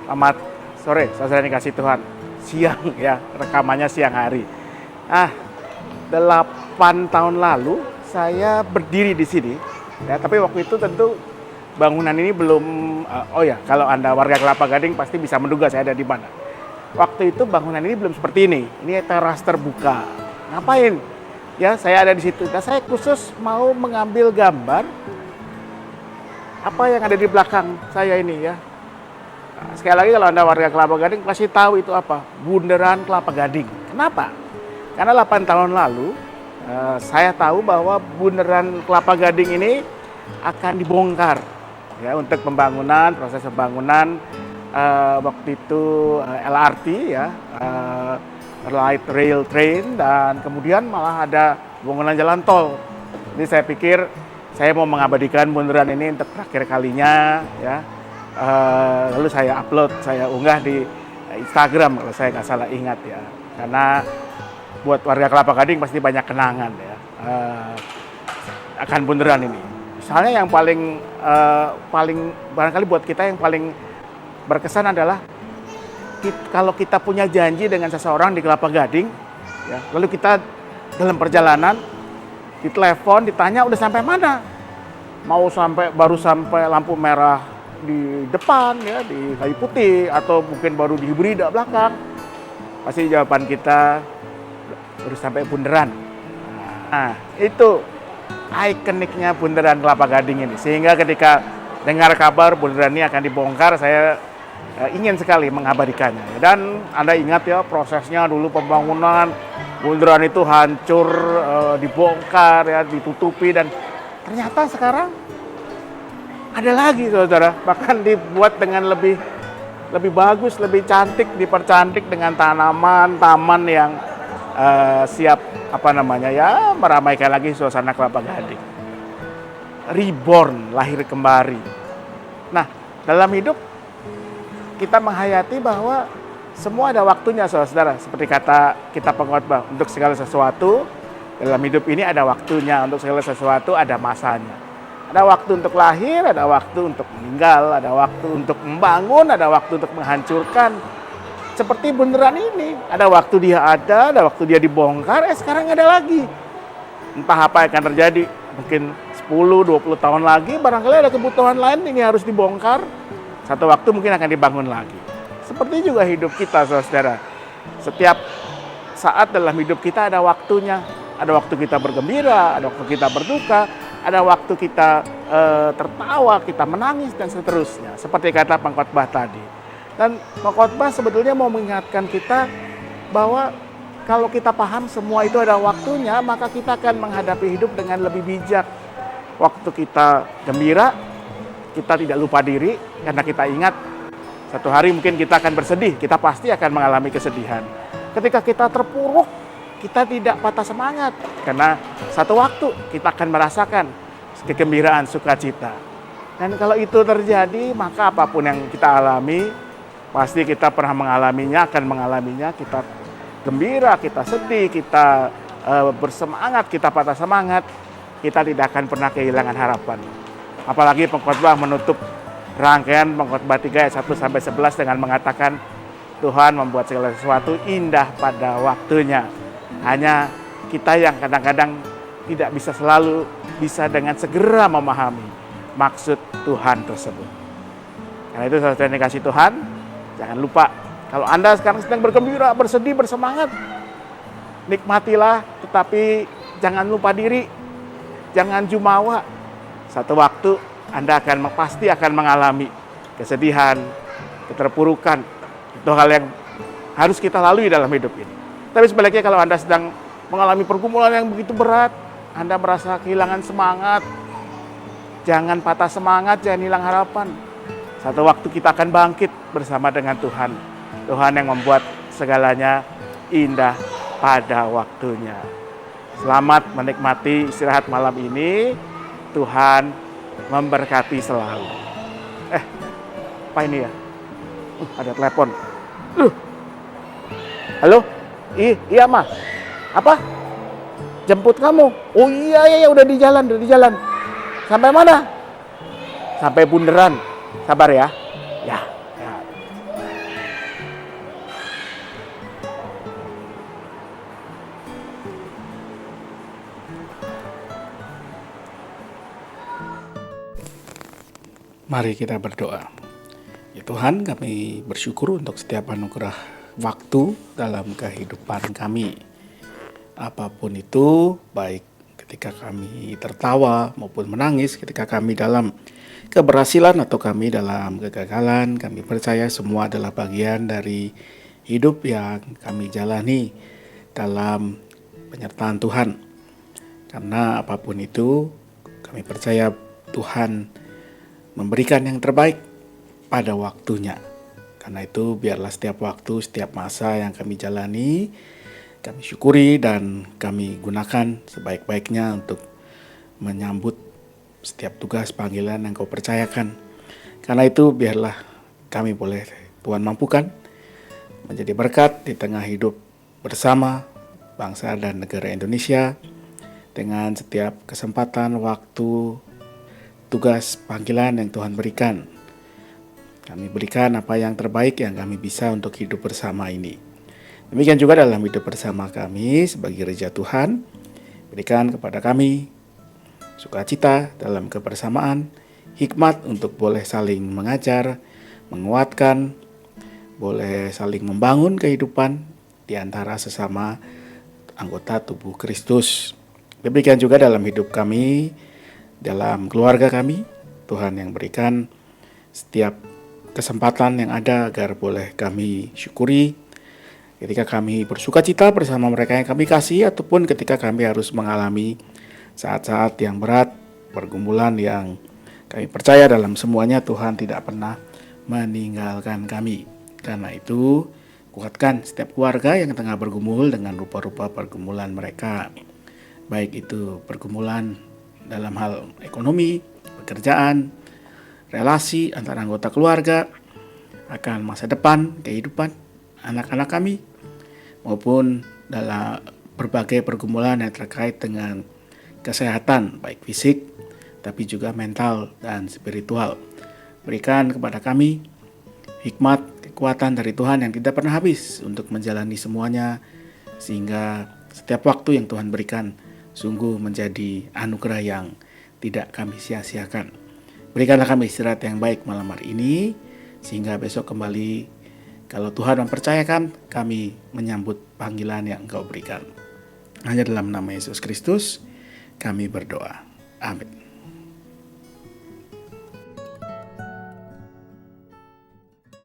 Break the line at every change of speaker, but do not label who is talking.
Selamat sore, saudara yang dikasih Tuhan. Siang ya, rekamannya siang hari. 8 tahun lalu saya berdiri di sini. Ya, tapi waktu itu tentu bangunan ini belum, kalau Anda warga Kelapa Gading pasti bisa menduga saya ada di mana. Waktu itu bangunan ini belum seperti ini. Ini teras terbuka. Ngapain? Ya, saya ada di situ. Dan saya khusus mau mengambil gambar apa yang ada di belakang saya ini ya. Nah, sekali lagi kalau Anda warga Kelapa Gading pasti tahu itu apa, Bundaran Kelapa Gading. Kenapa? Karena 8 tahun lalu saya tahu bahwa Bundaran Kelapa Gading ini akan dibongkar ya untuk proses pembangunan waktu itu LRT ya, light rail train, dan kemudian malah ada pembangunan jalan tol. Jadi saya pikir saya mau mengabadikan bundaran ini untuk terakhir kalinya ya. Lalu saya upload, saya unggah di Instagram kalau saya nggak salah ingat ya. Karena buat warga Kelapa Gading pasti banyak kenangan ya akan bundaran ini. Misalnya yang paling barangkali buat kita yang paling berkesan adalah kalau kita punya janji dengan seseorang di Kelapa Gading, ya, lalu kita dalam perjalanan ditelepon, ditanya udah sampai mana, baru sampai lampu merah di depan ya, di kayu putih, atau mungkin baru di hibrida belakang, pasti jawaban kita baru sampai bundaran. Nah, itu ikoniknya Bundaran Kelapa Gading ini. Sehingga ketika dengar kabar bundaran ini akan dibongkar, saya ingin sekali mengabadikannya. Dan Anda ingat ya, prosesnya dulu pembangunan bundaran itu hancur, dibongkar ya, ditutupi, dan ternyata sekarang ada lagi saudara, bahkan dibuat dengan lebih bagus, lebih cantik, dipercantik dengan tanaman, taman yang siap meramaikan lagi suasana Kelapa Gading. Reborn, lahir kembali. Nah, dalam hidup kita menghayati bahwa semua ada waktunya saudara. Seperti kata kitab Pengkhotbah, untuk segala sesuatu dalam hidup ini ada waktunya, untuk segala sesuatu ada masanya. Ada waktu untuk lahir, ada waktu untuk meninggal, ada waktu untuk membangun, ada waktu untuk menghancurkan. Seperti bundaran ini, ada waktu dia ada waktu dia dibongkar, sekarang ada lagi. Entah apa yang akan terjadi, mungkin 10-20 tahun lagi, barangkali ada kebutuhan lain ini harus dibongkar. Satu waktu mungkin akan dibangun lagi. Seperti juga hidup kita, saudara. Setiap saat dalam hidup kita ada waktunya. Ada waktu kita bergembira, ada waktu kita berduka, ada waktu kita tertawa, kita menangis, dan seterusnya. Seperti kata pengkhotbah tadi. Dan pengkhotbah sebetulnya mau mengingatkan kita bahwa kalau kita paham semua itu ada waktunya, maka kita akan menghadapi hidup dengan lebih bijak. Waktu kita gembira, kita tidak lupa diri, karena kita ingat satu hari mungkin kita akan bersedih, kita pasti akan mengalami kesedihan. Ketika kita terpuruk, kita tidak patah semangat, karena satu waktu kita akan merasakan kegembiraan, sukacita. Dan kalau itu terjadi, maka apapun yang kita alami, pasti kita pernah mengalaminya, akan mengalaminya. Kita gembira, kita sedih, kita bersemangat, kita patah semangat, kita tidak akan pernah kehilangan harapan. Apalagi pengkhotbah menutup rangkaian pengkhotbah 3 ayat 1-11 dengan mengatakan Tuhan membuat segala sesuatu indah pada waktunya. Hanya kita yang kadang-kadang tidak bisa selalu bisa dengan segera memahami maksud Tuhan tersebut. Karena itu saudara yang dikasih Tuhan, jangan lupa kalau Anda sekarang sedang bergembira, bersedih, bersemangat, nikmatilah, tetapi jangan lupa diri, jangan jumawa. Satu waktu Anda pasti akan mengalami kesedihan, keterpurukan. Itu hal yang harus kita lalui dalam hidup ini. Tapi sebaliknya kalau Anda sedang mengalami pergumulan yang begitu berat, Anda merasa kehilangan semangat, jangan patah semangat, jangan hilang harapan. Satu waktu kita akan bangkit bersama dengan Tuhan. Tuhan yang membuat segalanya indah pada waktunya. Selamat menikmati istirahat malam ini. Tuhan memberkati selalu. Apa ini ya? Ada telepon. Halo? Iya Ma. Apa? Jemput kamu? Oh iya, udah di jalan. Sampai mana? Sampai bundaran. Sabar ya. Ya. Mari kita berdoa. Ya Tuhan, kami bersyukur untuk setiap anugerah waktu dalam kehidupan kami. Apapun itu, baik ketika kami tertawa maupun menangis, ketika kami dalam keberhasilan atau kami dalam kegagalan, kami percaya semua adalah bagian dari hidup yang kami jalani dalam penyertaan Tuhan. Karena apapun itu, kami percaya Tuhan memberikan yang terbaik pada waktunya. Karena itu biarlah setiap waktu, setiap masa yang kami jalani, kami syukuri dan kami gunakan sebaik-baiknya untuk menyambut setiap tugas panggilan yang Kau percayakan. Karena itu biarlah kami boleh Tuhan mampukan menjadi berkat di tengah hidup bersama bangsa dan negara Indonesia dengan setiap kesempatan, waktu, tugas panggilan yang Tuhan berikan. Kami berikan apa yang terbaik yang kami bisa untuk hidup bersama ini. Demikian juga dalam hidup bersama kami sebagai gereja Tuhan. Berikan kepada kami sukacita dalam kebersamaan, hikmat untuk boleh saling mengajar, menguatkan, boleh saling membangun kehidupan di antara sesama anggota tubuh Kristus. Demikian juga dalam hidup kami, dalam keluarga kami, Tuhan yang berikan setiap kesempatan yang ada agar boleh kami syukuri ketika kami bersukacita bersama mereka yang kami kasih, ataupun ketika kami harus mengalami saat-saat yang berat, pergumulan yang kami percaya dalam semuanya Tuhan tidak pernah meninggalkan kami. Karena itu, kuatkan setiap keluarga yang tengah bergumul dengan rupa-rupa pergumulan mereka, baik itu pergumulan dalam hal ekonomi, pekerjaan, relasi antara anggota keluarga, akan masa depan, kehidupan anak-anak kami, maupun dalam berbagai pergumulan yang terkait dengan kesehatan, baik fisik, tapi juga mental dan spiritual. Berikan kepada kami hikmat, kekuatan dari Tuhan yang tidak pernah habis untuk menjalani semuanya, sehingga setiap waktu yang Tuhan berikan sungguh menjadi anugerah yang tidak kami sia-siakan. Berikanlah kami istirahat yang baik malam hari ini, sehingga besok kembali kalau Tuhan mempercayakan kami menyambut panggilan yang Engkau berikan. Hanya dalam nama Yesus Kristus kami berdoa. Amin.